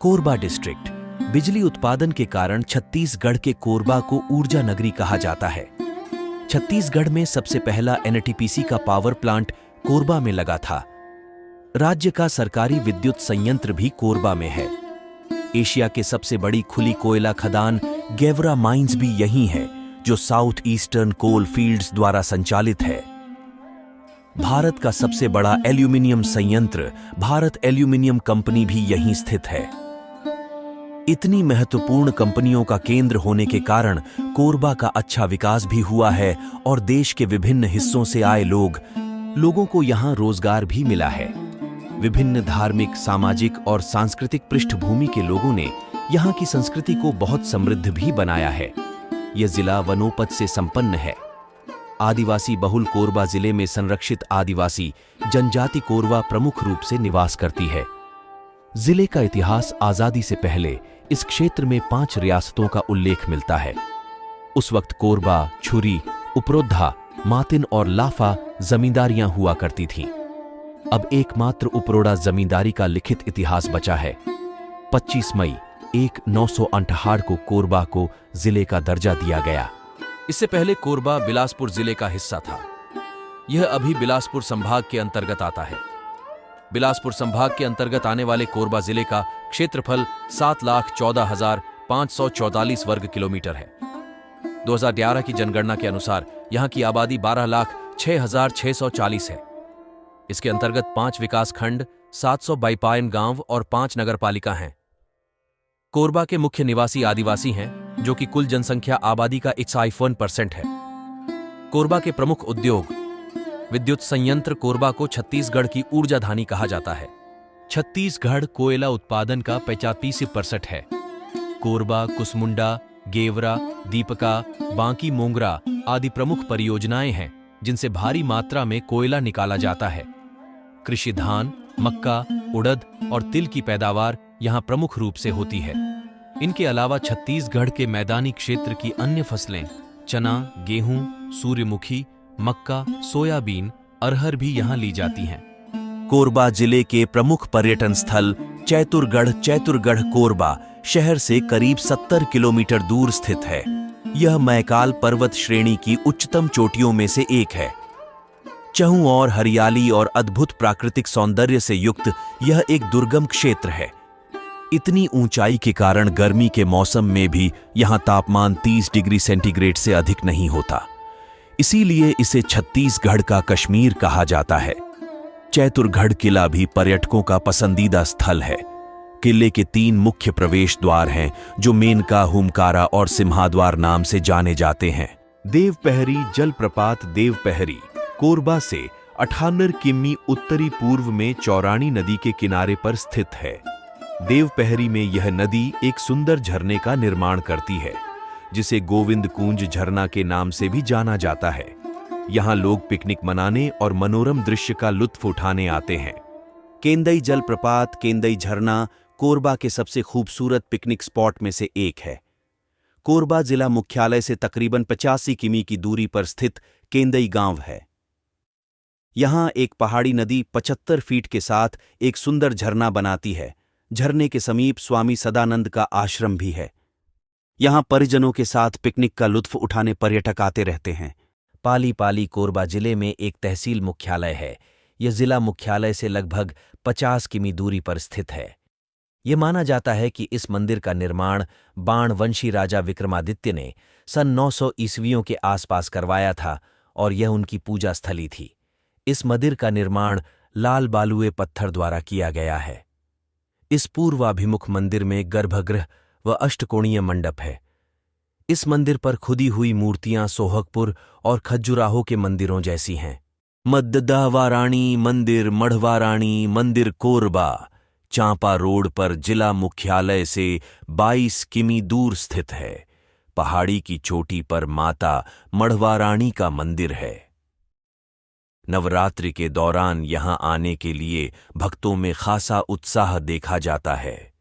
Korba district बिजली उत्पादन के कारण छत्तीसगढ़ के कोरबा को ऊर्जा नगरी कहा जाता है। छत्तीसगढ़ में सबसे पहला एनटीपीसी का पावर प्लांट कोरबा में लगा था। राज्य का सरकारी विद्युत संयंत्र भी कोरबा में है। एशिया के सबसे बड़ी खुली कोयला खदान गेवरा माइंस भी यहीं है, जो साउथ ईस्टर्न कोल फील्ड्स द्वारा संचालित है। भारत का सबसे बड़ा एल्यूमिनियम संयंत्र भारत एल्यूमिनियम कंपनी भी यहीं स्थित है। इतनी महत्वपूर्ण कंपनियों का केंद्र होने के कारण कोरबा का अच्छा विकास भी हुआ है और देश के विभिन्न हिस्सों से आए लोगों को यहां रोजगार भी मिला है। विभिन्न धार्मिक, सामाजिक और सांस्कृतिक पृष्ठभूमि के लोगों ने यहां की संस्कृति को बहुत समृद्ध भी बनाया है। यह जिला वनोपज से संपन्न है। आदिवासी बहुल कोरबा जिले में संरक्षित आदिवासी जनजाति कोरबा प्रमुख रूप से निवास करती है। जिले का इतिहास आजादी से पहले इस क्षेत्र में 5 रियासतों का उल्लेख मिलता है। उस वक्त कोरबा, छुरी, उपरोधा, मातिन और लाफा जमींदारियां हुआ करती थीं। अब एकमात्र उपरोड़ा जमींदारी का लिखित इतिहास बचा है। 25 मई 1968 को कोरबा को जिले का दर्जा दिया गया। इससे पहले कोरबा बिलासपुर जिले का हिस्सा था। यह अभी बिलासपुर संभाग के अंतर्गत आता है। बिलासपुर संभाग के अंतर्गत आने वाले कोरबा जिले का क्षेत्रफल 7,14,544 वर्ग किलोमीटर है। 2011 की जनगणना के अनुसार यहां की आबादी 12,06,640 है। इसके अंतर्गत 5 विकासखंड, 700 बाईपायन गांव और 5 नगरपालिका हैं। कोरबा के मुख्य निवासी आदिवासी हैं, जो कि कुल जनसंख्या आबादी का 51% है। कोरबा के प्रमुख उद्योग विद्युत संयंत्र कोरबा को छत्तीसगढ़ की ऊर्जाधानी कहा जाता है। छत्तीसगढ़ कोयला उत्पादन का 85% है। कोरबा, कुसमुंडा, गेवरा, दीपका, बांकी मोंगरा आदि प्रमुख परियोजनाएं हैं, जिनसे भारी मात्रा में कोयला निकाला जाता है। कृषि धान, मक्का, उड़द और तिल की पैदावार यहां प्रमुख रूप से होती है। इनके अलावा छत्तीसगढ़ के मैदानी क्षेत्र की अन्य फसलें चना, गेहूं, सूर्यमुखी, मक्का, सोयाबीन, अरहर भी यहां ली जाती हैं। कोरबा जिले के प्रमुख पर्यटन स्थल चैतुरगढ़ कोरबा शहर से करीब 70 किलोमीटर दूर स्थित है। यह मैकाल पर्वत श्रेणी की उच्चतम चोटियों में से एक है। चहुं और हरियाली और अद्भुत प्राकृतिक सौंदर्य से युक्त यह एक दुर्गम क्षेत्र है। इतनी ऊंचाई के कारण गर्मी के मौसम में भी यहां तापमान 30 डिग्री सेंटीग्रेड से अधिक नहीं होता। इसीलिए इसे छत्तीसगढ़ का कश्मीर कहा जाता है। चैतुरगढ़ किला भी पर्यटकों का पसंदीदा स्थल है। किले के 3 मुख्य प्रवेश द्वार हैं, जो मेनका, हुमकारा और सिम्हाद्वार नाम से जाने जाते हैं। देवपहरी जलप्रपात देवपहरी कोरबा से 98 किमी उत्तरी पूर्व में चौरानी नदी के किनारे पर स्थित है। देवपहरी में यह नदी एक सुंदर झरने का निर्माण करती है, जिसे गोविंद कुंज झरना के नाम से भी जाना जाता है। यहां लोग पिकनिक मनाने और मनोरम दृश्य का लुत्फ उठाने आते हैं। केंदई जलप्रपात, केंदई झरना कोरबा के सबसे खूबसूरत पिकनिक स्पॉट में से एक है। कोरबा जिला मुख्यालय से तकरीबन 85 किमी की दूरी पर स्थित केंदई गांव है। यहां एक पहाड़ी नदी 75 फीट के साथ एक सुंदर झरना बनाती है। झरने के समीप स्वामी सदानंद का आश्रम भी है। यहां परिजनों के साथ पिकनिक का लुत्फ उठाने पर्यटक आते रहते हैं। पाली कोरबा जिले में एक तहसील मुख्यालय है। यह जिला मुख्यालय से लगभग 50 किमी दूरी पर स्थित है। यह माना जाता है कि इस मंदिर का निर्माण बाणवंशी राजा विक्रमादित्य ने सन 900 ईस्वियों के आसपास करवाया था और यह उनकी पूजा स्थली थी। इस मंदिर का निर्माण लाल बालुए पत्थर द्वारा किया गया है। इस पूर्वाभिमुख मंदिर में गर्भगृह व अष्टकोणीय मंडप है। इस मंदिर पर खुदी हुई मूर्तियां सोहगपुर और खजुराहो के मंदिरों जैसी हैं। मद्दहवाराणी मंदिर, मढ़वाराणी मंदिर कोरबा चांपा रोड पर जिला मुख्यालय से 22 किमी दूर स्थित है। पहाड़ी की चोटी पर माता मढ़वाराणी का मंदिर है। नवरात्रि के दौरान यहां आने के लिए भक्तों में खासा उत्साह देखा जाता है।